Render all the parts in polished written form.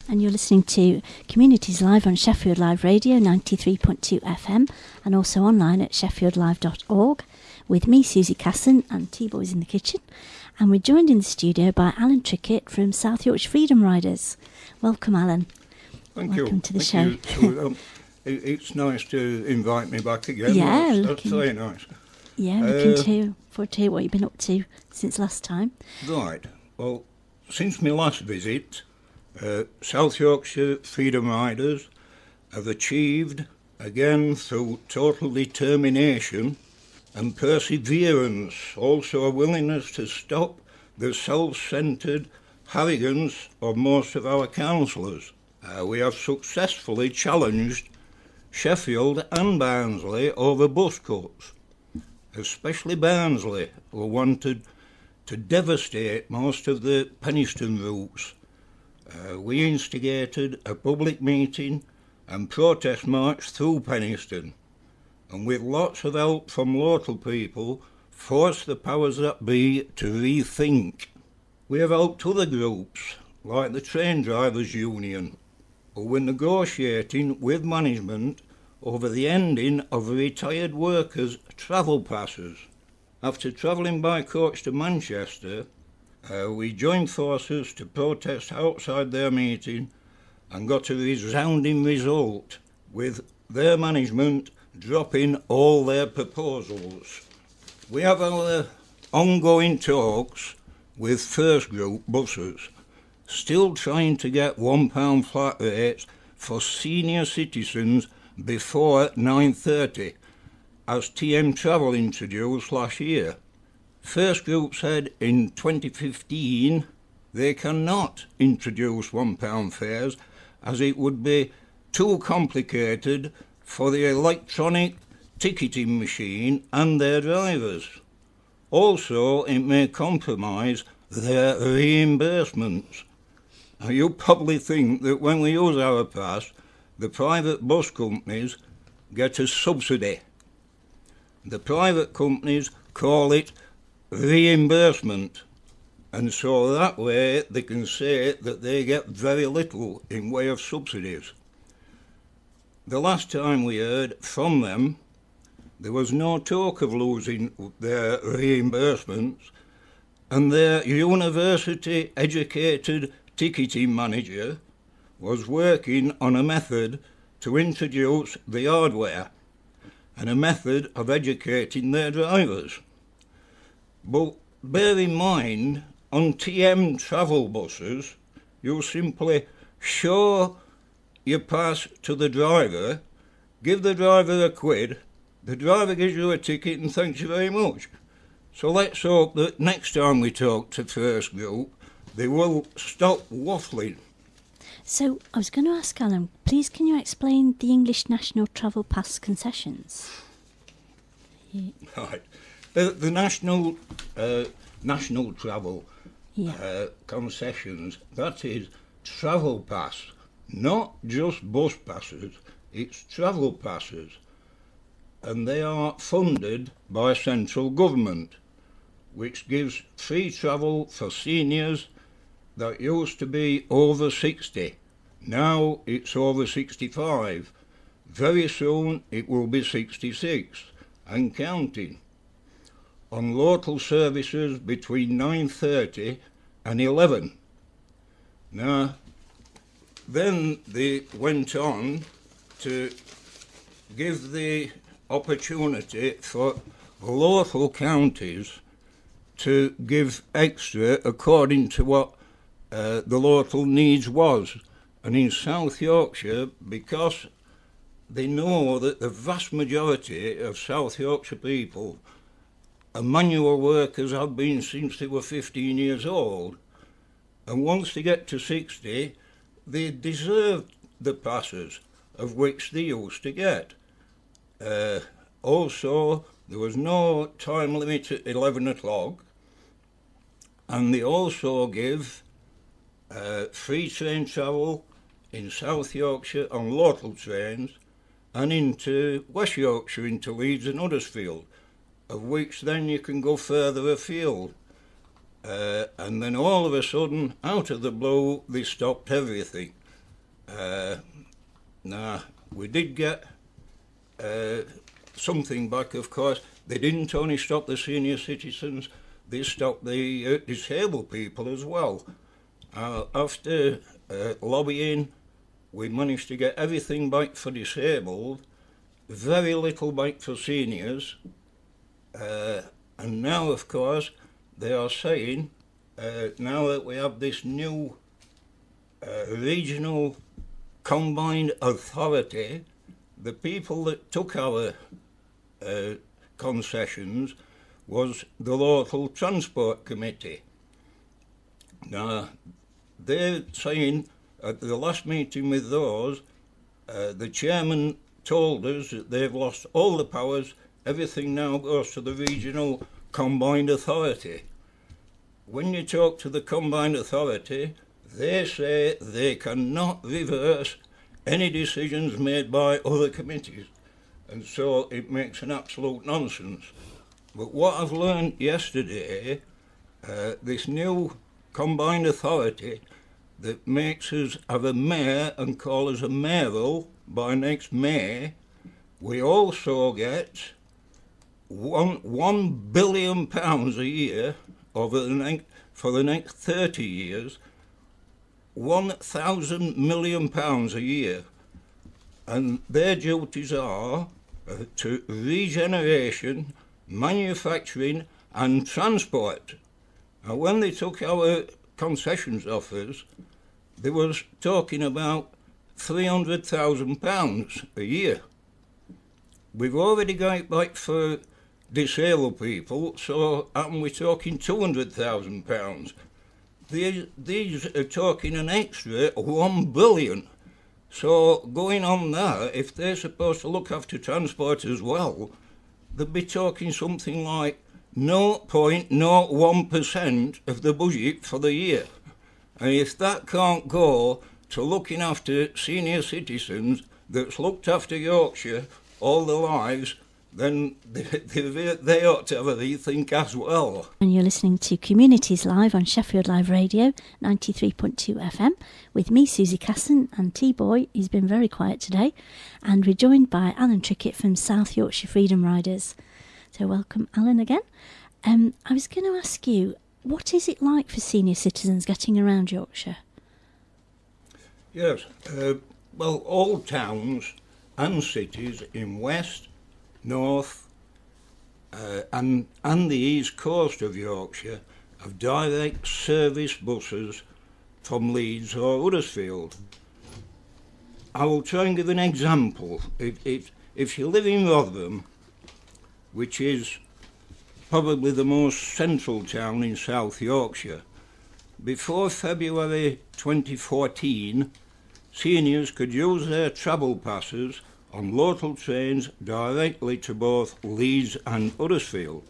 and you're listening to Communities Live on Sheffield Live Radio 93.2 FM and also online at sheffieldlive.org with me, Susie Casson, and T-Boys in the Kitchen. And we're joined in the studio by Alan Trickett from South Yorkshire Freedom Riders. Welcome, Alan. Welcome to the show. So, it's nice to invite me back again. Yeah, that's very nice. Yeah, looking forward to hear what you've been up to since last time. Right. Well, since my last visit, South Yorkshire Freedom Riders have achieved, again through total determination and perseverance, also a willingness to stop the self-centred arrogance of most of our councillors. We have successfully challenged Sheffield and Barnsley over bus cuts, especially Barnsley, who wanted to devastate most of the Penistone routes. We instigated a public meeting and protest march through Penistone, and with lots of help from local people, forced the powers that be to rethink. We have helped other groups, like the Train Drivers Union, who were negotiating with management over the ending of retired workers' travel passes. After travelling by coach to Manchester, we joined forces to protest outside their meeting and got a resounding result, with their management dropping all their proposals. We have our ongoing talks with first group buses, still trying to get £1 flat rates for senior citizens before 9:30, as TM Travel introduced last year. First Group said in 2015 they cannot introduce £1 fares as it would be too complicated for the electronic ticketing machine and their drivers. Also, it may compromise their reimbursements. Now, you probably think that when we use our pass, the private bus companies get a subsidy. The private companies call it reimbursement, and so that way they can say that they get very little in way of subsidies. The last time we heard from them, there was no talk of losing their reimbursements, and their university-educated ticketing manager was working on a method to introduce the hardware and a method of educating their drivers. But bear in mind, on TM travel buses, you simply show your pass to the driver, give the driver £1, the driver gives you a ticket and thanks you very much. So let's hope that next time we talk to First Group, they will stop waffling. So, I was going to ask Alan, please can you explain the English National Travel Pass concessions? Right. The national travel concessions, that is travel pass, not just bus passes, it's travel passes. And they are funded by central government, which gives free travel for seniors that used to be over 60. Now it's over 65. Very soon it will be 66 and counting. On local services between 9:30 and 11. Now, then they went on to give the opportunity for local counties to give extra according to what the local needs was. And in South Yorkshire, because they know that the vast majority of South Yorkshire people are manual workers, have been since they were 15 years old, and once they get to 60, they deserve the passes of which they used to get. Also, there was no time limit at 11 o'clock, and they also give free train travel in South Yorkshire on local trains and into West Yorkshire, into Leeds and Huddersfield, of which then you can go further afield. And then all of a sudden, out of the blue, they stopped everything. Now, we did get something back, of course. They didn't only stop the senior citizens, they stopped the disabled people as well. After lobbying, we managed to get everything back for disabled, very little back for seniors, and now, of course, they are saying, now that we have this new regional combined authority, the people that took our concessions was the local transport committee. Now, they're saying at the last meeting with those, the chairman told us that they've lost all the powers, everything now goes to the regional combined authority. When you talk to the combined authority, they say they cannot reverse any decisions made by other committees, and so it makes an absolute nonsense. But what I've learned yesterday, this new combined authority that makes us have a mayor and call us a mayoral by next May, we also get £1 billion a year for the next 30 years, £1,000 million a year, and their duties are to regeneration, manufacturing and transport. Now, when they took our concessions off us, they was talking about £300,000 a year. We've already got it back for disabled people, so we're talking £200,000. These are talking an extra £1 billion. So going on there, if they're supposed to look after transport as well, they'd be talking something like 0.01% of the budget for the year. And if that can't go to looking after senior citizens that's looked after Yorkshire all their lives, then they ought to have a rethink as well. And you're listening to Communities Live on Sheffield Live Radio, 93.2 FM, with me, Susie Casson, and T-Boy, who's been very quiet today, and we're joined by Alan Trickett from South Yorkshire Freedom Riders. So welcome, Alan, again. I was going to ask you, what is it like for senior citizens getting around Yorkshire? Yes, well, all towns and cities in West, North and the East Coast of Yorkshire have direct service buses from Leeds or Huddersfield. I will try and give an example. If you live in Rotherham, which is probably the most central town in South Yorkshire, before February 2014, seniors could use their travel passes on local trains directly to both Leeds and Huddersfield,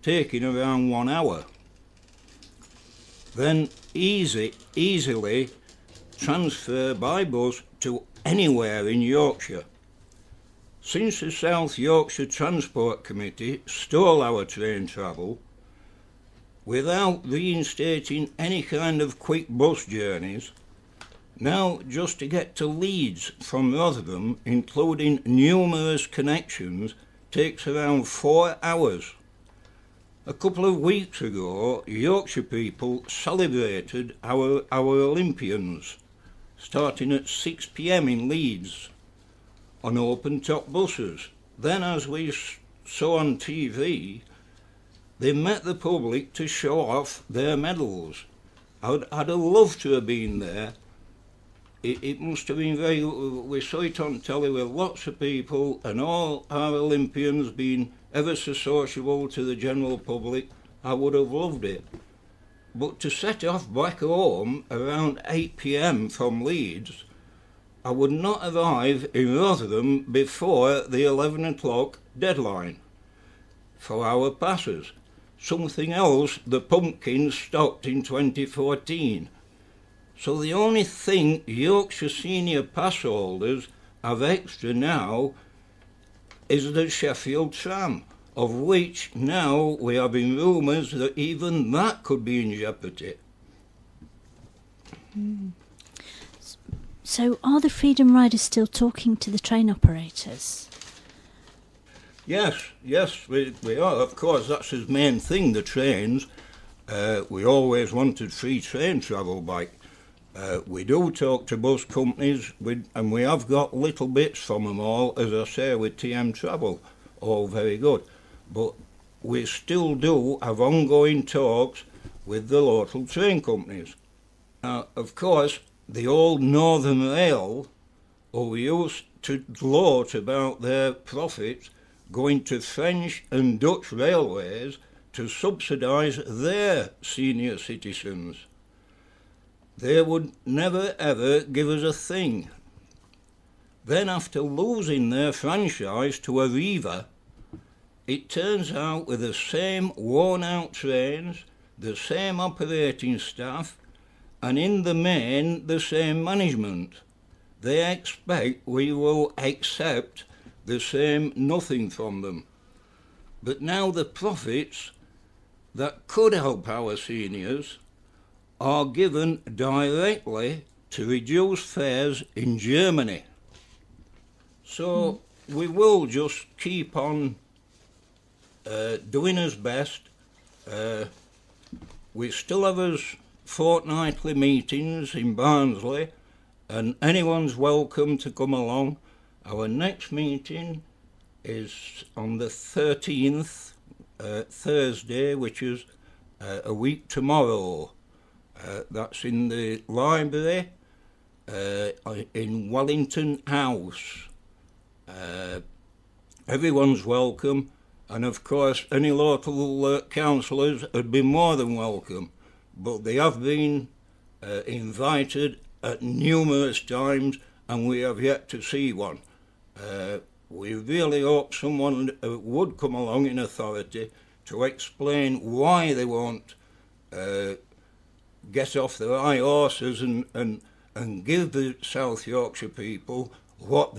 taking around 1 hour. Then easily transfer by bus to anywhere in Yorkshire. Since the South Yorkshire Transport Committee stole our train travel, without reinstating any kind of quick bus journeys, now just to get to Leeds from Rotherham, including numerous connections, takes around 4 hours. A couple of weeks ago, Yorkshire people celebrated our Olympians, starting at 6 p.m. in Leeds on open-top buses. Then, as we saw on TV, they met the public to show off their medals. I'd have loved to have been there. It must have been very... We saw it on telly with lots of people and all our Olympians being ever so sociable to the general public. I would have loved it. But to set off back home around 8 p.m. from Leeds, I would not arrive in Rotherham before the 11 o'clock deadline for our passes. Something else the pumpkins stopped in 2014. So the only thing Yorkshire senior pass holders have extra now is the Sheffield tram, of which now we are having rumours that even that could be in jeopardy. So are the Freedom Riders still talking to the train operators? Yes, we are. Of course, that's his main thing, the trains. We always wanted free train travel back. We do talk to bus companies, and we have got little bits from them all, as I say, with TM Travel, all very good. But we still do have ongoing talks with the local train companies. Now, of course, the old Northern Rail, who used to gloat about their profits going to French and Dutch railways to subsidise their senior citizens. They would never ever give us a thing. Then after losing their franchise to Arriva, it turns out with the same worn-out trains, the same operating staff, and in the main the same management. They expect we will accept the same nothing from them. But now the profits that could help our seniors are given directly to reduce fares in Germany. So we will just keep on doing our best. We still have our fortnightly meetings in Barnsley, and anyone's welcome to come along. Our next meeting is on the 13th, Thursday, which is a week tomorrow. That's in the library in Wellington House. Everyone's welcome, and of course any local councillors would be more than welcome, but they have been invited at numerous times, and we have yet to see one. We really hope someone would come along in authority to explain why they won't get off their high horses and give the South Yorkshire people what they